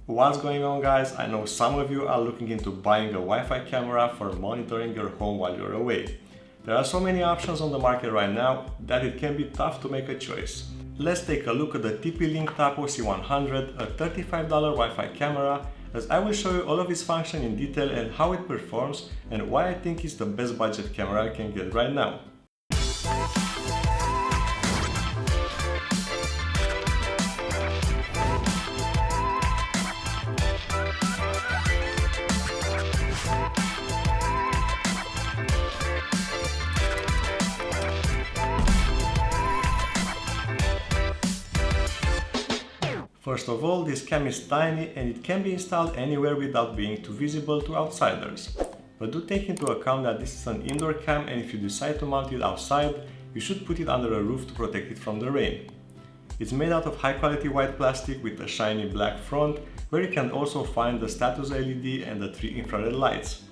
What's going on, guys? I know some of you are looking into buying a Wi-Fi camera for monitoring your home while you're away. There are so many options on the market right now that it can be tough to make a choice. Let's take a look at the TP-LINK Tapo C100, a $35 Wi-Fi camera, as I will show you all of its function in detail and how it performs and why I think it's the best budget camera I can get right now. First of all, this cam is tiny and it can be installed anywhere without being too visible to outsiders. But do take into account that this is an indoor cam, and if you decide to mount it outside, you should put it under a roof to protect it from the rain. It's made out of high quality white plastic with a shiny black front, where you can also find the status LED and the 3 infrared lights.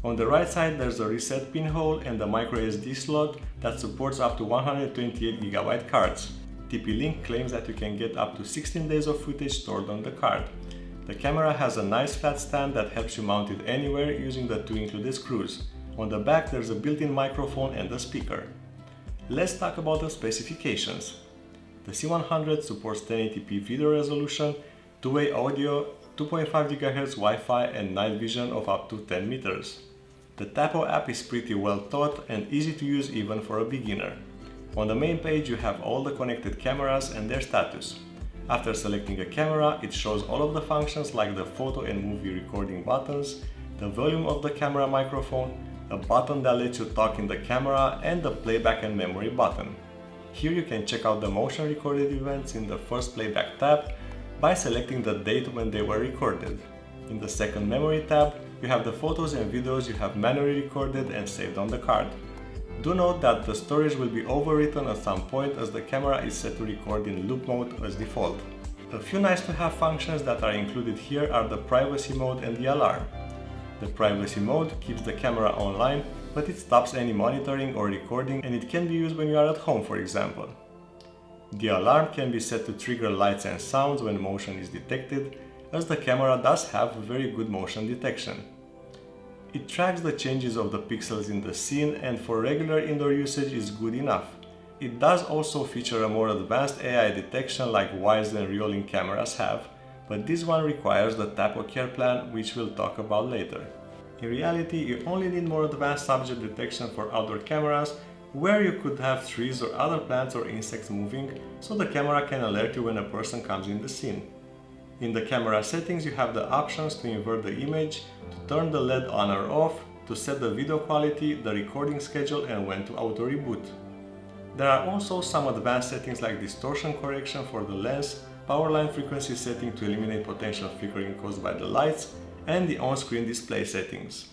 On the right side there's a reset pinhole and a micro SD slot that supports up to 128GB cards. TP-LINK claims that you can get up to 16 days of footage stored on the card. The camera has a nice flat stand that helps you mount it anywhere using the 2 included screws. On the back there's a built-in microphone and a speaker. Let's talk about the specifications. The C100 supports 1080p video resolution, two-way audio, 2.5 GHz Wi-Fi and night vision of up to 10 meters. The Tapo app is pretty well thought and easy to use even for a beginner. On the main page you have all the connected cameras and their status. After selecting a camera, it shows all of the functions like the photo and movie recording buttons, the volume of the camera microphone, a button that lets you talk in the camera, and the playback and memory button. Here you can check out the motion recorded events in the first playback tab by selecting the date when they were recorded. In the second memory tab, you have the photos and videos you have manually recorded and saved on the card. Do note that the storage will be overwritten at some point, as the camera is set to record in loop mode as default. A few nice to have functions that are included here are the privacy mode and the alarm. The privacy mode keeps the camera online, but it stops any monitoring or recording, and it can be used when you are at home, for example. The alarm can be set to trigger lights and sounds when motion is detected, as the camera does have very good motion detection. It tracks the changes of the pixels in the scene, and for regular indoor usage is good enough. It does also feature a more advanced AI detection like wide and real-in cameras have, but this one requires the Tapo Care plan, which we'll talk about later. In reality, you only need more advanced subject detection for outdoor cameras, where you could have trees or other plants or insects moving, so the camera can alert you when a person comes in the scene. In the camera settings you have the options to invert the image, to turn the LED on or off, to set the video quality, the recording schedule and when to auto reboot. There are also some advanced settings like distortion correction for the lens, power line frequency setting to eliminate potential flickering caused by the lights, and the on-screen display settings.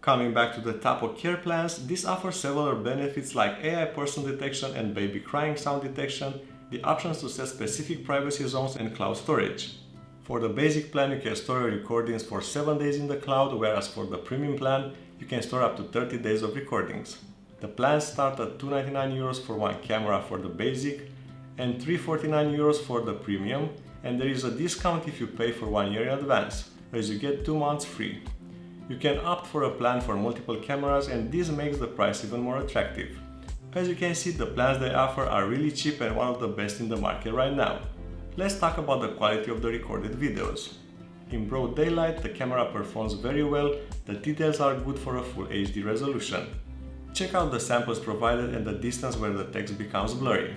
Coming back to the Tapo Care plans, this offers several benefits like AI person detection and baby crying sound detection, the options to set specific privacy zones and cloud storage. For the basic plan you can store your recordings for 7 days in the cloud, whereas for the premium plan you can store up to 30 days of recordings. The plans start at €299 for one camera for the basic and €349 for the premium, and there is a discount if you pay for 1 year in advance, as you get 2 months free. You can opt for a plan for multiple cameras, and this makes the price even more attractive. As you can see, the plans they offer are really cheap and one of the best in the market right now. Let's talk about the quality of the recorded videos. In broad daylight, the camera performs very well, the details are good for a full HD resolution. Check out the samples provided and the distance where the text becomes blurry.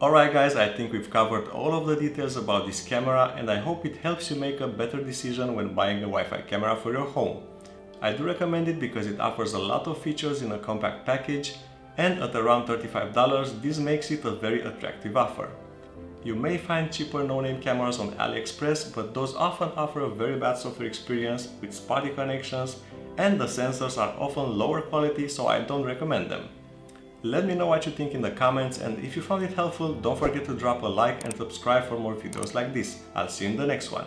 Alright guys, I think we've covered all of the details about this camera and I hope it helps you make a better decision when buying a Wi-Fi camera for your home. I do recommend it because it offers a lot of features in a compact package, and at around $35 this makes it a very attractive offer. You may find cheaper no-name cameras on AliExpress, but those often offer a very bad software experience with spotty connections and the sensors are often lower quality, so I don't recommend them. Let me know what you think in the comments, and if you found it helpful, don't forget to drop a like and subscribe for more videos like this. I'll see you in the next one.